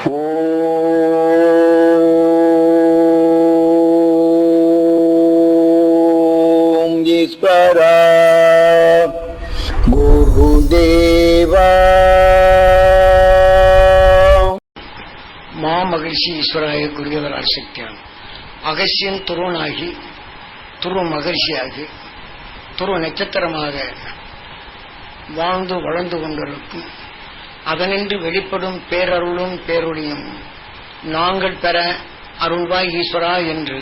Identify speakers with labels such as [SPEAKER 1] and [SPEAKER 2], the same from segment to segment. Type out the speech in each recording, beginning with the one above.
[SPEAKER 1] ஓம் ஈஸ்வரா குருதேவா.
[SPEAKER 2] மாமகிழ்ச்சி ஈஸ்வராய குருதேவரால் சக்தியான் அகசியன் துருவனாகி துருவ மகிழ்ச்சியாகி துருவ நட்சத்திரமாக வாழ்ந்து வளர்ந்து கொண்டிருக்கும் அதனின்று வெளிப்படும் பேரருளும் பேரொழியும் நாங்கள் பெற அருள்வாய் ஈஸ்வரா என்று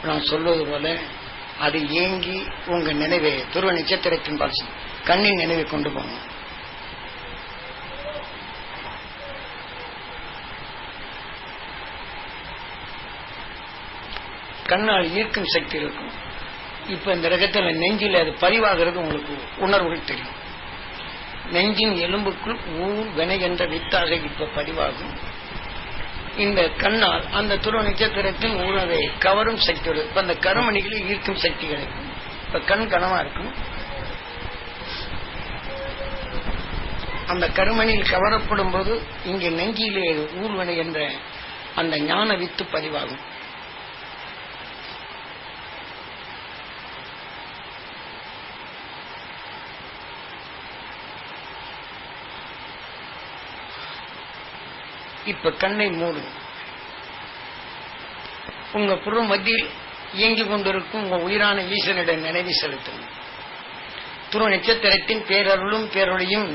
[SPEAKER 2] நான் சொல்வது போல அது ஏங்கி உங்க நினைவை துருவ நட்சத்திரத்தின் பாசி கண்ணின் நினைவை கொண்டு போகணும். கண்ணால் ஈர்க்கும் சக்தி இருக்கும். இப்ப இந்த ரகத்துல நெஞ்சில் அது பதிவாகிறது உங்களுக்கு உணர்வுகள் தெரியும். நெஞ்சின் எலும்புக்குள் ஊர் வினை என்ற வித்தாக இப்ப பதிவாகும். இந்த கண்ணால் அந்த துருவ நட்சத்திரத்தின் உணவை கவரும் சக்தியோடு இப்ப அந்த கருமணிகளில் ஈர்க்கும் சக்தி கிடைக்கும். இப்ப கண் கனமா இருக்கும். அந்த கருமணியில் கவரப்படும் போது இங்கே நெஞ்சிலே ஊர்வனை என்ற அந்த ஞான வித்து பதிவாகும். இப்ப கண்ணை மூடு. உங்க புற மத்தியில் இயங்கிக் கொண்டிருக்கும் உங்க உயிரான ஈஸ்வரனிடம் நினைவு செலுத்தும். துருவ நட்சத்திரத்தின் பேரருளும் பேரொழியும்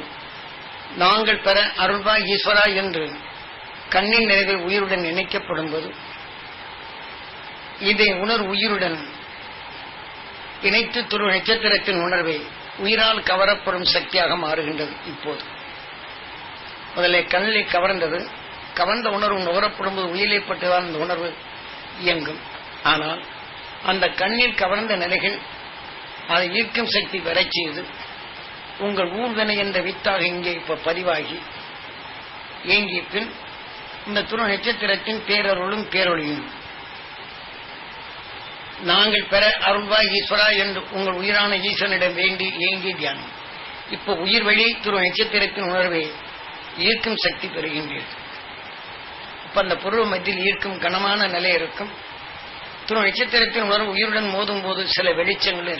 [SPEAKER 2] நாங்கள் பெற அருள்வாய் ஈஸ்வரா என்று கண்ணின் நினைவை உயிருடன் இணைக்கப்படும் போது இதை உணர்வு உயிருடன் இணைத்து துருவ நட்சத்திரத்தின் உணர்வை உயிரால் கவரப்படும் சக்தியாக மாறுகின்றது. இப்போது முதலே கண்ணில் கவர்ந்தது, கவர்ந்த உணர்வு நுகரப்படும் போது உயிரிழப்பட்டுதான் அந்த உணர்வு இயங்கும். ஆனால் அந்த கண்ணில் கவர்ந்த நிலைகள் அதை ஈர்க்கும் சக்தி பெறச் செய்து உங்கள் ஊர்வனை என்ற வித்தாக இங்கே இப்ப பதிவாகி இயங்கிய பின் இந்த துருவ நட்சத்திரத்தின் பேரருளும் பேரொழியும் நாங்கள் பெற அருள்வாய் ஈஸ்வரா என்று உங்கள் உயிரான ஈஸ்வரனிடம் வேண்டி இயங்கி தியானம். இப்ப உயிர் வழி துருவ நட்சத்திரத்தின் உணர்வை ஈர்க்கும் சக்தி பெறுகின்றீர்கள். இப்ப அந்த புருவ மத்தியில் ஈர்க்கும் கனமான நிலை இருக்கும். துருவ நட்சத்திரத்தின் உணர்வு உயிருடன் மோதும் போது சில வெளிச்சங்கள்